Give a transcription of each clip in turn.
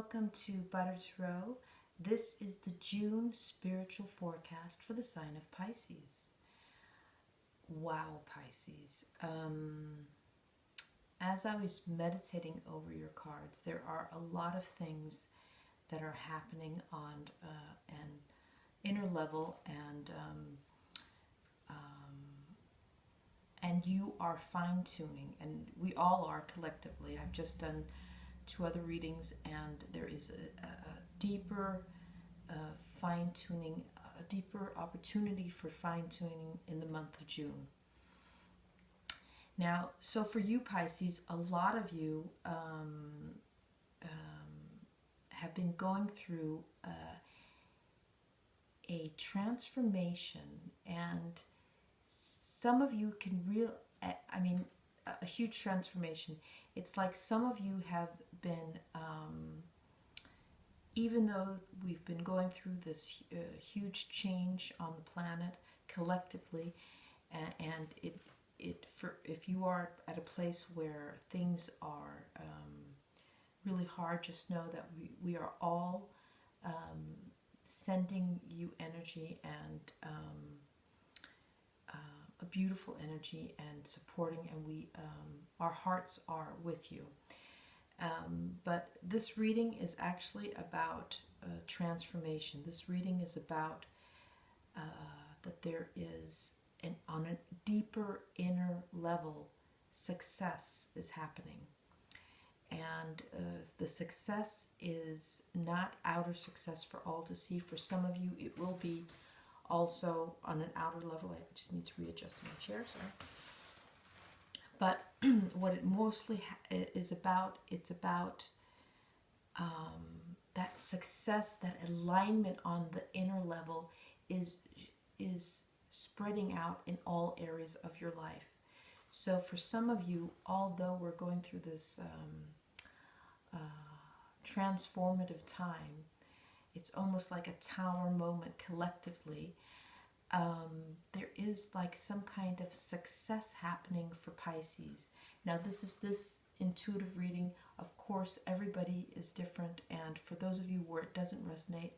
welcome to Butter Tarot. This is the June spiritual forecast for the sign of Pisces. Wow, Pisces. As I was meditating over your cards, there are a lot of things that are happening on an inner level, and you are fine-tuning, and we all are collectively. I've just done 2 other readings, and there is a deeper fine-tuning, a deeper opportunity for fine-tuning in the month of June. Now, so for you Pisces, a lot of you have been going through a transformation, and some of you can a huge transformation. It's like some of you have been, even though we've been going through this huge change on the planet collectively, and if you are at a place where things are really hard, just know that we are all sending you energy, and a beautiful energy, and supporting, and our hearts are with you. But this reading is actually about transformation. This reading is about that there is, on a deeper inner level, success is happening. And the success is not outer success for all to see. For some of you, it will be also on an outer level. I just need to readjust my chair, sorry. But what it mostly is about, it's about that success, that alignment on the inner level is spreading out in all areas of your life. So for some of you, although we're going through this transformative time, it's almost like a tower moment collectively. There is like some kind of success happening for Pisces. Now this intuitive reading, of course, everybody is different, and for those of you where it doesn't resonate,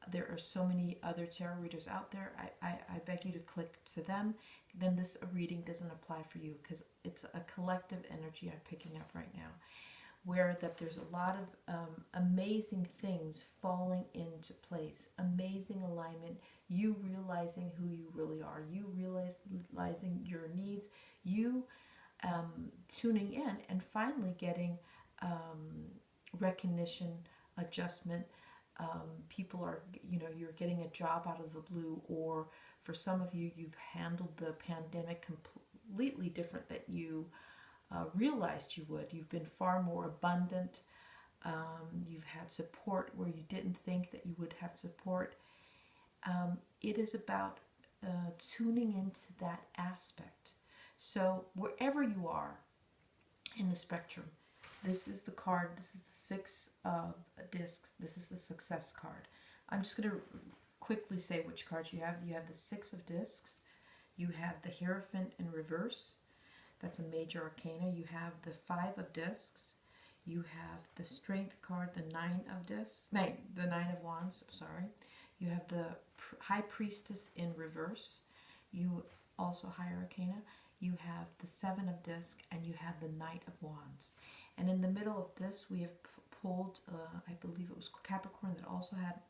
there are so many other tarot readers out there. I beg you to click to them. Then this reading doesn't apply for you, because it's a collective energy I'm picking up right now, where that there's a lot of amazing things falling into place, amazing alignment, you realizing who you really are, you realizing your needs, you tuning in and finally getting recognition, adjustment. People are, you're getting a job out of the blue, or for some of you, you've handled the pandemic completely different than you realized you would. You've been far more abundant. You've had support where you didn't think that you would have support. It is about tuning into that aspect. So wherever you are in the spectrum, this is the card, this is the 6 of discs, this is the success card. I'm just going to quickly say which cards you have. You have the 6 of discs, you have the Hierophant in reverse, that's a major arcana. You have the 5 of discs, you have the Strength card, the 9 of discs, the 9 of wands, sorry. You have the High Priestess in reverse, you also higher arcana. You have the 7 of discs, and you have the Knight of wands. And in the middle of this, we have pulled, I believe it was Capricorn, that also had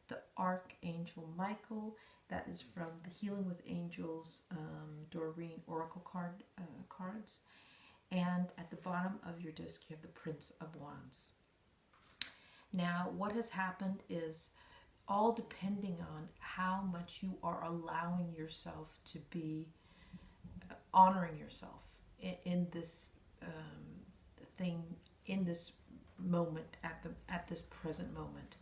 the Archangel Michael. That is from the Healing with Angels Doreen Oracle cards. And at the bottom of your disc, you have the Prince of Wands. Now, what has happened is, all depending on how much you are allowing yourself to be, honoring yourself in this thing, in this moment, at this present moment.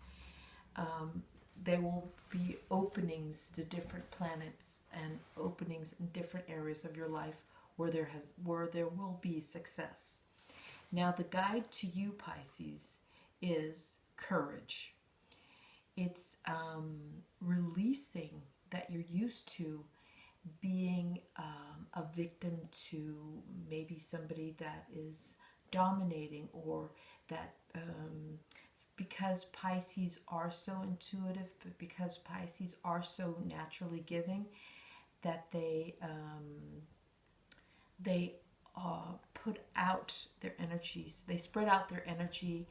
There will be openings to different planets and openings in different areas of your life where there will be success. Now, the guide to you, Pisces, is courage. It's releasing that you're used to being a victim to maybe somebody that is dominating, or that because Pisces are so intuitive, but because Pisces are so naturally giving, that they put out their energies. They spread out their energy.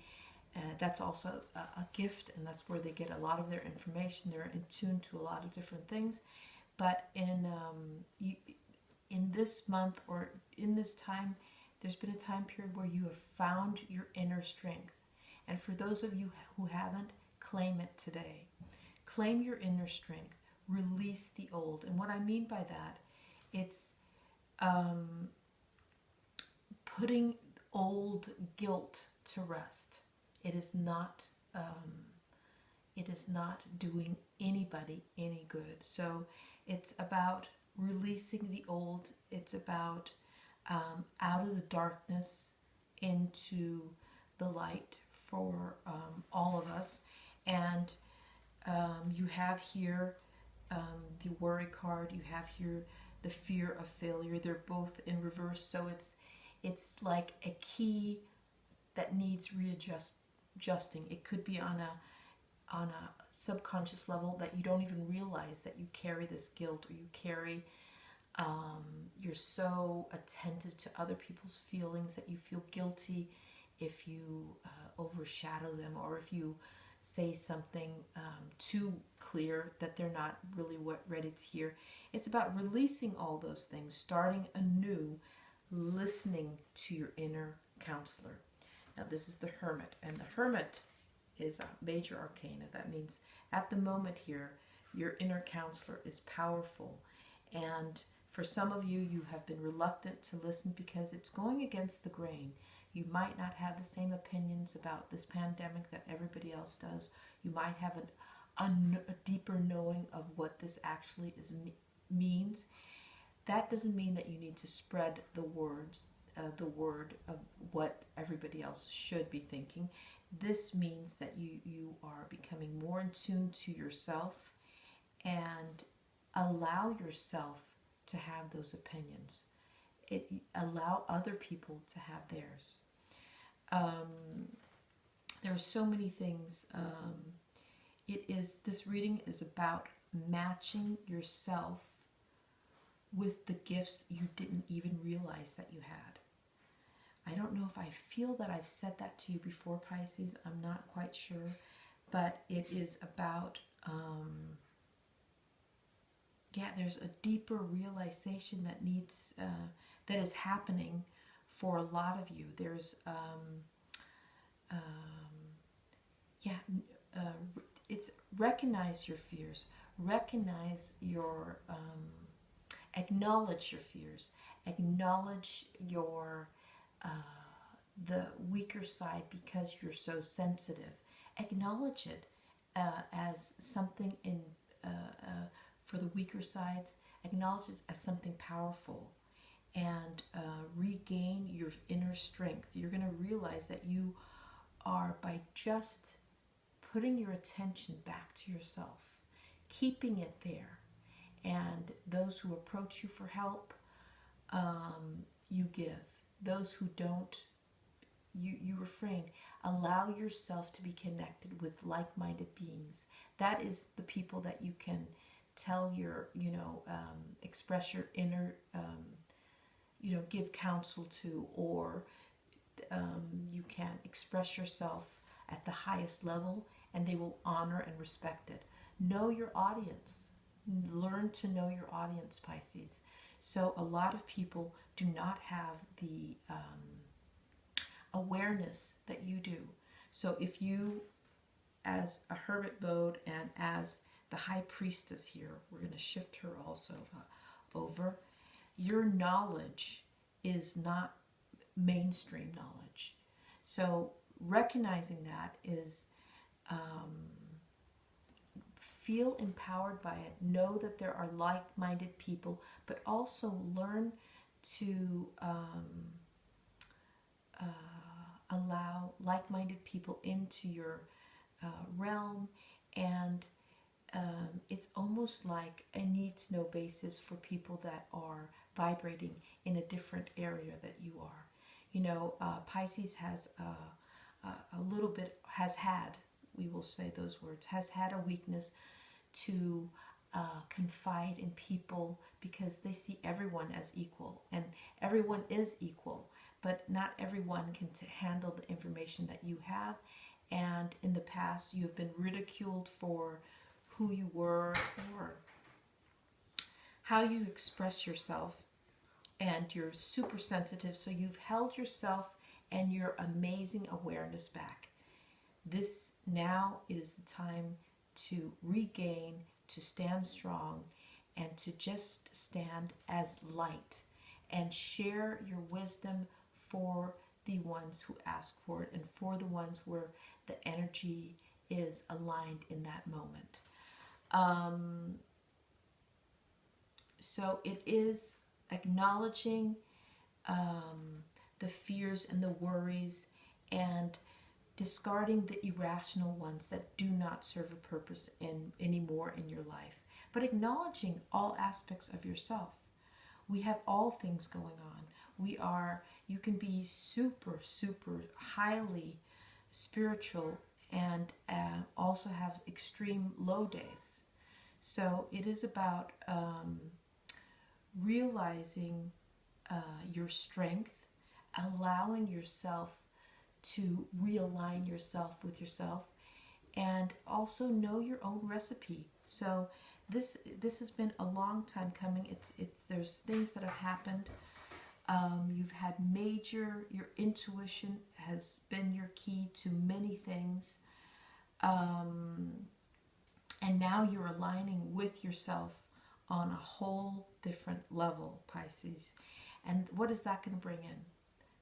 That's also a gift, and that's where they get a lot of their information. They're in tune to a lot of different things. But in this month, or in this time, there's been a time period where you have found your inner strength. And for those of you who haven't, claim it today. Claim your inner strength. Release the old. And what I mean by that, it's putting old guilt to rest. It is not doing anybody any good. So it's about releasing the old. It's about out of the darkness into the light for all of us. And you have here the worry card. You have here the fear of failure. They're both in reverse. So it's like a key that needs readjusting. It could be on a subconscious level that you don't even realize that you carry this guilt, or you carry you're so attentive to other people's feelings that you feel guilty if you overshadow them, or if you say something too clear that they're not really ready to hear. It's about releasing all those things, starting anew, listening to your inner counselor. Now this is the Hermit, and the Hermit is a major arcana. That means at the moment here, your inner counselor is powerful. And for some of you, you have been reluctant to listen because it's going against the grain. You might not have the same opinions about this pandemic that everybody else does. You might have a deeper knowing of what this actually means. That doesn't mean that you need to spread the word of what everybody else should be thinking. This means that you are becoming more in tune to yourself, and allow yourself to have those opinions. Allow other people to have theirs. There are so many things. This reading is about matching yourself with the gifts you didn't even realize that you had. I don't know if I feel that I've said that to you before, Pisces. I'm not quite sure. But it is about, there's a deeper realization that is happening for a lot of you. There's, it's recognize your fears, recognize your, acknowledge your fears, acknowledge your, the weaker side because you're so sensitive. Acknowledge it as something for the weaker sides. Acknowledge it as something powerful, and regain your inner strength. You're going to realize that you are, by just putting your attention back to yourself, keeping it there, and those who approach you for help, you give. Those who don't, you refrain. Allow yourself to be connected with like-minded beings. That is the people that you can tell your, express your inner, give counsel to, or you can express yourself at the highest level, and they will honor and respect it. Know your audience. Learn to know your audience, Pisces. So a lot of people do not have the awareness that you do. So if you, as a hermit mode and as the high priestess here, we're going to shift her also over, your knowledge is not mainstream knowledge. So recognizing that is, feel empowered by it. Know that there are like-minded people, but also learn to allow like-minded people into your realm. And it's almost like a need-to-know basis for people that are vibrating in a different area that you are. Pisces has a little bit, has had, we will say those words, has had a weakness to confide in people because they see everyone as equal, and everyone is equal, but not everyone can handle the information that you have. And in the past, you have been ridiculed for who you were or how you express yourself, and you're super sensitive, so you've held yourself and your amazing awareness back. This now is the time to regain, to stand strong, and to just stand as light and share your wisdom for the ones who ask for it and for the ones where the energy is aligned in that moment. So it is acknowledging the fears and the worries and discarding the irrational ones that do not serve a purpose anymore in your life, but acknowledging all aspects of yourself. We have all things going on. You can be super, super highly spiritual and also have extreme low days. So it is about realizing your strength, allowing yourself to realign yourself with yourself, and also know your own recipe. So this has been a long time coming. There's things that have happened. You've had your intuition has been your key to many things. And now you're aligning with yourself on a whole different level, Pisces. And what is that going to bring in?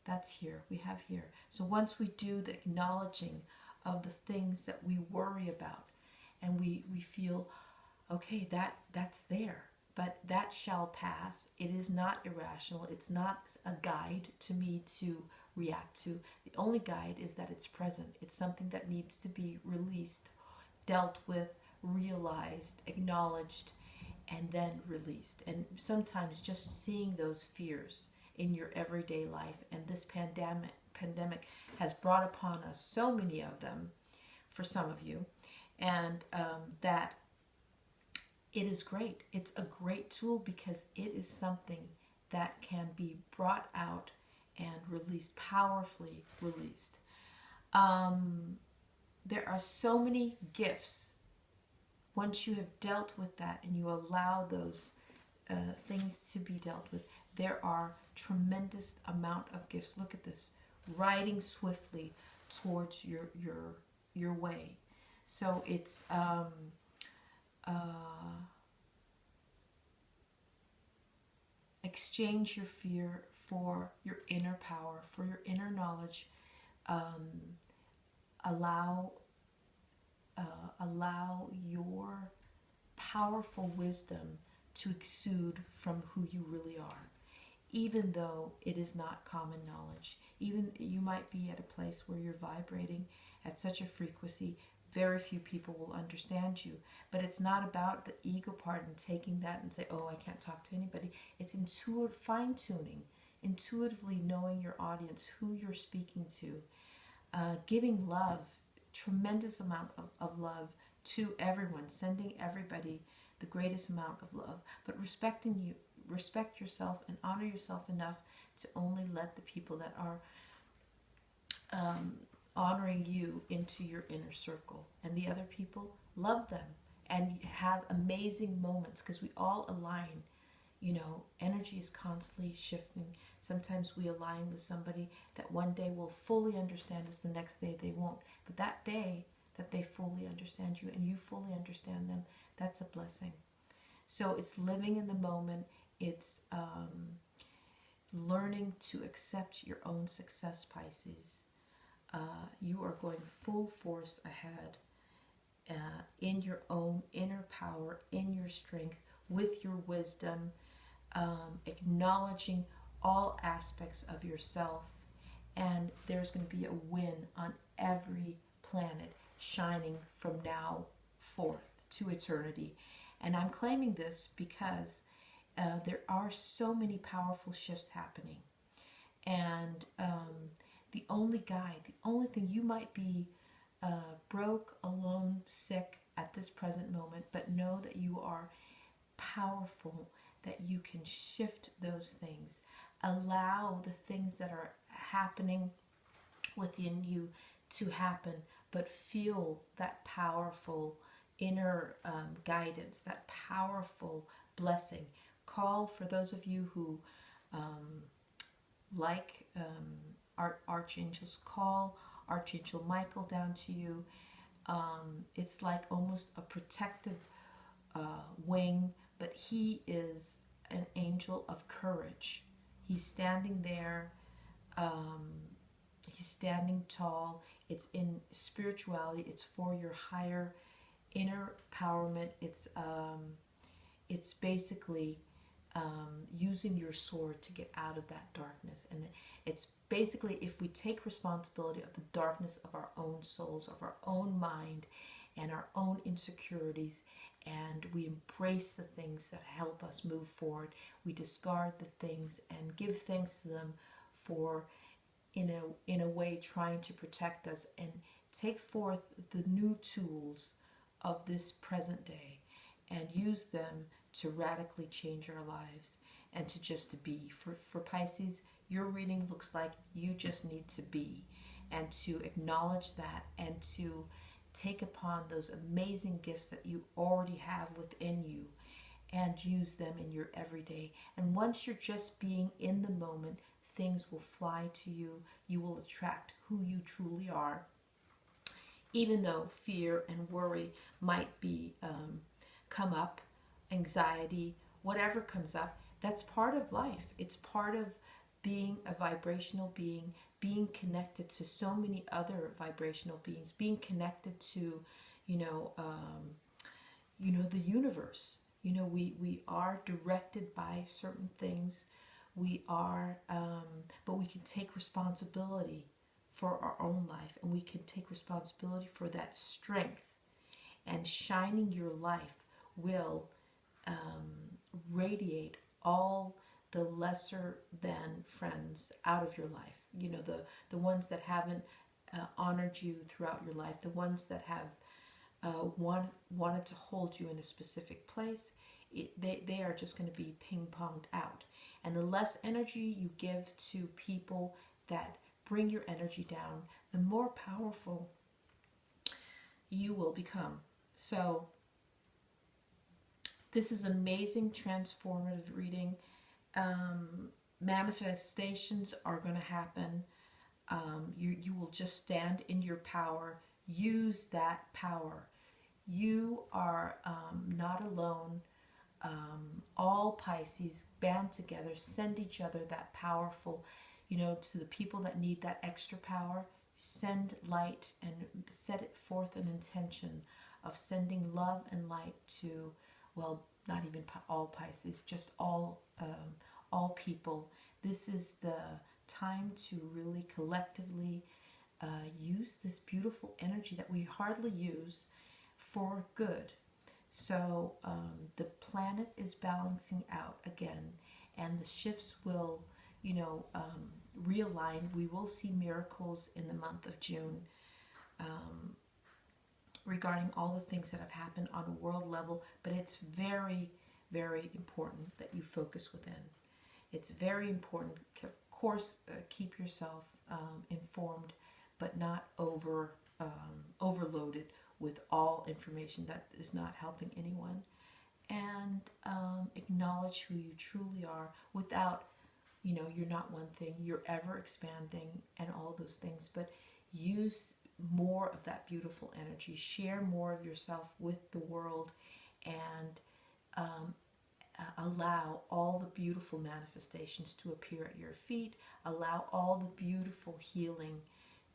That's here. We have here. So once we do the acknowledging of the things that we worry about, and we feel, okay, that's there, but that shall pass. It is not irrational. It's not a guide to me to react to. The only guide is that it's present. It's something that needs to be released, dealt with, realized, acknowledged, and then released. And sometimes just seeing those fears in your everyday life, and this pandemic has brought upon us so many of them for some of you, and that it is great. It's a great tool because it is something that can be brought out and released, powerfully released. There are so many gifts once you have dealt with that and you allow those things to be dealt with. There are tremendous amount of gifts. Look at this, riding swiftly towards your way. So it's exchange your fear for your inner power, for your inner knowledge. Allow your powerful wisdom to exude from who you really are, even though it is not common knowledge. Even you might be at a place where you're vibrating at such a frequency, very few people will understand you. But it's not about the ego part and taking that and say, oh, I can't talk to anybody. It's intuitive fine-tuning, intuitively knowing your audience, who you're speaking to, giving love, tremendous amount of love to everyone, sending everybody the greatest amount of love, but respect yourself and honor yourself enough to only let the people that are honoring you into your inner circle, and the other people, love them and have amazing moments, because we all align. Energy is constantly shifting. Sometimes we align with somebody that one day will fully understand us, the next day they won't. But that day that they fully understand you and you fully understand them, that's a blessing. So it's living in the moment. It's learning to accept your own success, Pisces. You are going full force ahead in your own inner power, in your strength, with your wisdom, acknowledging all aspects of yourself, and there's going to be a win on every planet shining from now forth to eternity. And I'm claiming this because there are so many powerful shifts happening, And the only guide, the only thing, you might be broke, alone, sick at this present moment, but know that you are powerful, that you can shift those things. Allow the things that are happening within you to happen, but feel that powerful inner guidance, that powerful blessing. Call, for those of you who like archangels, call Archangel Michael down to you. It's like almost a protective wing, but he is an angel of courage. He's standing there. He's standing tall. It's in spirituality. It's for your higher inner empowerment. It's basically using your sword to get out of that darkness. And it's basically, if we take responsibility of the darkness of our own souls, of our own mind, and our own insecurities, and we embrace the things that help us move forward, we discard the things and give thanks to them for, in a way, trying to protect us, and take forth the new tools of this present day and use them to radically change our lives and to just to be. For Pisces, your reading looks like you just need to be, and to acknowledge that, and to take upon those amazing gifts that you already have within you and use them in your everyday. And once you're just being in the moment, things will fly to you. You will attract who you truly are. Even though fear and worry might be come up, anxiety, whatever comes up, that's part of life. It's part of being a vibrational being connected to so many other vibrational beings, being connected to, the universe. We are directed by certain things. We are, but we can take responsibility for our own life, and we can take responsibility for that strength. And shining your life will radiate all the lesser than friends out of your life. The ones that haven't honored you throughout your life, the ones that have wanted to hold you in a specific place, they are just going to be ping-ponged out. And the less energy you give to people that bring your energy down, the more powerful you will become. So this is amazing, transformative reading. Manifestations are going to happen. You will just stand in your power. Use that power. You are not alone. All Pisces band together, send each other that powerful, to the people that need that extra power. Send light and set it forth an intention of sending love and light to, well, not even all Pisces, just all people. This is the time to really collectively use this beautiful energy that we hardly use for good. So the planet is balancing out again, and the shifts will, realign. We will see miracles in the month of June regarding all the things that have happened on a world level, but it's very, very important that you focus within. It's very important. Of course, keep yourself informed, but not overloaded with all information that is not helping anyone. And acknowledge who you truly are without, you're not one thing, you're ever expanding and all those things, but use more of that beautiful energy. Share more of yourself with the world, and allow all the beautiful manifestations to appear at your feet. Allow all the beautiful healing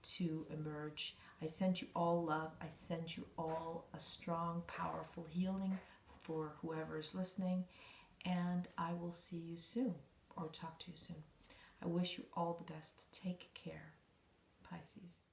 to emerge. I send you all love. I send you all a strong, powerful healing for whoever is listening. And I will see you soon, or talk to you soon. I wish you all the best. Take care, Pisces.